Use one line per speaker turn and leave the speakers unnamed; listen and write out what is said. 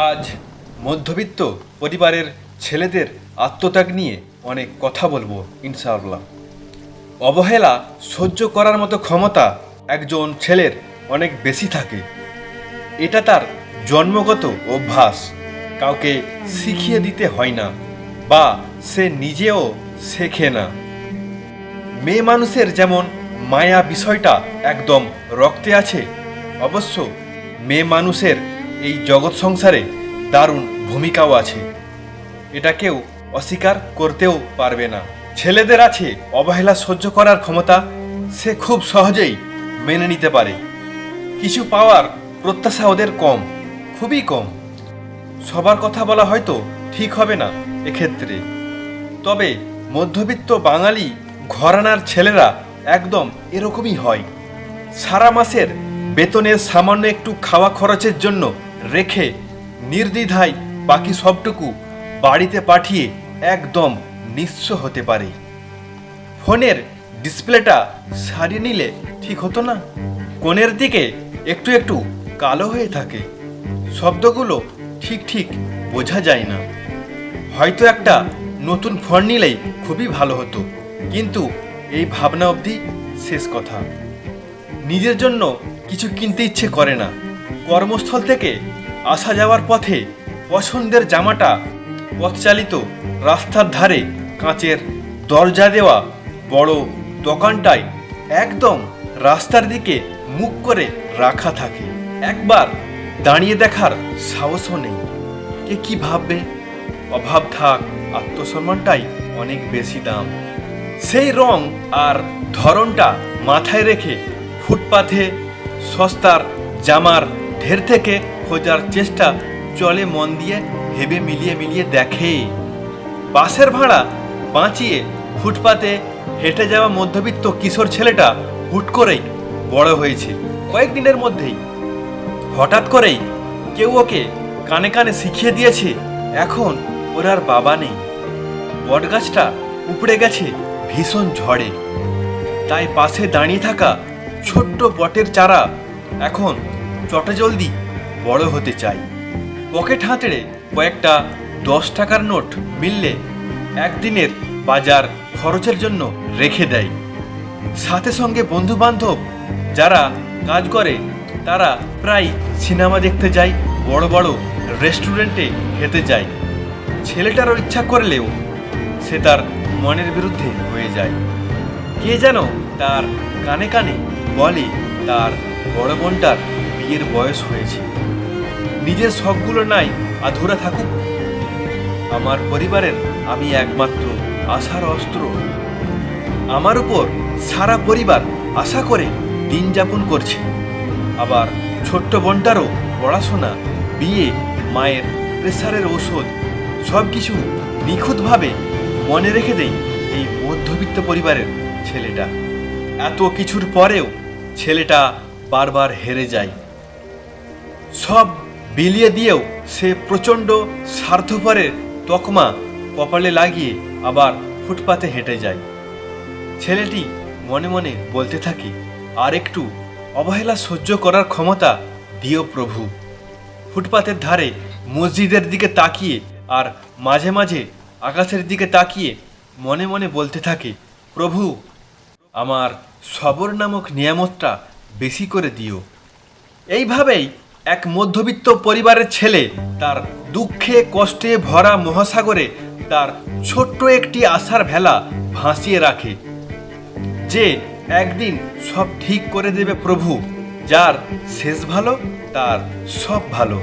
আজ মধ্যবিত্ত পরিবারের ছেলেদের আত্মত্যাগ নিয়ে অনেক কথা বলবো ইনশাআল্লাহ। অবহেলা সহ্য করার মতো ক্ষমতা একজন ছেলের অনেক বেশি থাকে। এটা তার জন্মগত অভ্যাস, কাউকে শিখিয়ে দিতে হয় না বা সে নিজেও শেখে না। মেয়ে মানুষের যেমন মায়া বিষয়টা একদম রক্তে আছে, অবশ্য মেয়ে মানুষের এই জগৎ সংসারে দারুণ ভূমিকাও আছে। এটা কেউ অস্বীকার করতেও পারবে না। ছেলেদের আছে অবহেলা সহ্য করার ক্ষমতা, সে খুব সহজেই মেনে নিতে পারে। কিছু পাওয়ার প্রত্যাশা ওদের কম, খুবই কম। সবার কথা বলা হয়তো ঠিক হবে না এক্ষেত্রে, তবে মধ্যবিত্ত বাঙালি ঘরানার ছেলেরা একদম এরকমই হয়। সারা মাসের বেতনের সামান্য একটু খাওয়া খরচের জন্য রেখে নির্দ্বিধায় বাকি সবটুকু বাড়িতে পাঠিয়ে একদম নিঃস্ব হতে পারে। ফোনের ডিসপ্লেটা সারিয়ে নিলে ঠিক হতো না? কোণের দিকে একটু একটু কালো হয়ে থাকে, শব্দগুলো ঠিক ঠিক বোঝা যায় না। হয়তো একটা নতুন ফোন নিলেই খুবই ভালো হতো, কিন্তু এই ভাবনা অবধি শেষ কথা। নিজের জন্য কিছু কিনতে ইচ্ছে করে না। কর্মস্থল থেকে আসা যাওয়ার পথে পছন্দের জামাটা পথচালিত রাস্তার ধারে কাঁচের দরজা দেওয়া বড় দোকানটায় একদম রাস্তার দিকে মুখ করে রাখা থাকে। একবার দাঁড়িয়ে দেখার সাহসও নেই। কে কি ভাববে? অভাব থাক, আত্মসম্মানটাই অনেক বেশি দাম। সেই রং আর ধরনটা মাথায় রেখে ফুটপাথে সস্তার জামার ঢের থেকে খোঁজার চেষ্টা চলে মন দিয়ে, ভেবে মিলিয়ে মিলিয়ে দেখে। বাসের ভাড়া বাঁচিয়ে ফুটপাতে হেঁটে যাওয়া মধ্যবিত্ত কিশোর ছেলেটা হুট করেই বড় হয়েছে কয়েকদিনের মধ্যেই। হঠাৎ করেই কেউ ওকে কানে কানে শিখিয়ে দিয়েছে এখন ওর আর বাবা নেই। বটগাছটা উপড়ে গেছে ভীষণ ঝড়ে, তাই পাশে দাঁড়িয়ে থাকা ছোট্ট বটের চারা এখন চটজলদি বড় হতে চায়। পকেট হাতড়ে কয়েকটা 10 টাকার নোট মিললে একদিনের বাজার খরচের জন্য রেখে দেয়। সাথে সঙ্গে বন্ধু বান্ধব যারা কাজ করে তারা প্রায় সিনেমা দেখতে যায়, বড় বড় রেস্টুরেন্টে খেতে যায়। ছেলেটারও ইচ্ছা করলেও সে তার মনের বিরুদ্ধে হয়ে যায়। কে যেন তার কানে কানে বলে তার বড় বোনটার বিয়ের বয়স হয়েছে, নিজের শখগুলো নাই আধুরা থাকুক। আমার পরিবারের আমি একমাত্র আশার অস্ত্র। আমার উপর সারা পরিবার আশা করে দিন যাপন করছে। আবার ছোট্ট বোনটারও পড়াশোনা, বিয়ে, মায়ের প্রেসারের ঔষধ সব কিছু নিখুঁতভাবে মনে রেখে দেই এই মধ্যবিত্ত পরিবারের ছেলেটা। এত কিছুর পরেও ছেলেটা বারবার হেরে যায়। সব বিলিয়ে দিয়েও সে প্রচণ্ড স্বার্থপরের তকমা কপালে লাগিয়ে আবার ফুটপাতে হেঁটে যায়। ছেলেটি মনে মনে বলতে থাকে, আর একটু অবহেলা সহ্য করার ক্ষমতা দিও প্রভু। ফুটপাতের ধারে মসজিদের দিকে তাকিয়ে আর মাঝে মাঝে আকাশের দিকে তাকিয়ে মনে মনে বলতে থাকে, প্রভু আমার সবর নামক নিয়ামতটা বেশি করে দিও। এইভাবেই এক মধ্যবিত্ত পরিবারের ছেলে তার দুঃখে কষ্টে ভরা মহাসাগরে তার ছোট্ট একটি আশার ভেলা ভাসিয়ে রাখে, যে একদিন সব ঠিক করে দেবে প্রভু। যার শেষ ভালো তার সব ভালো।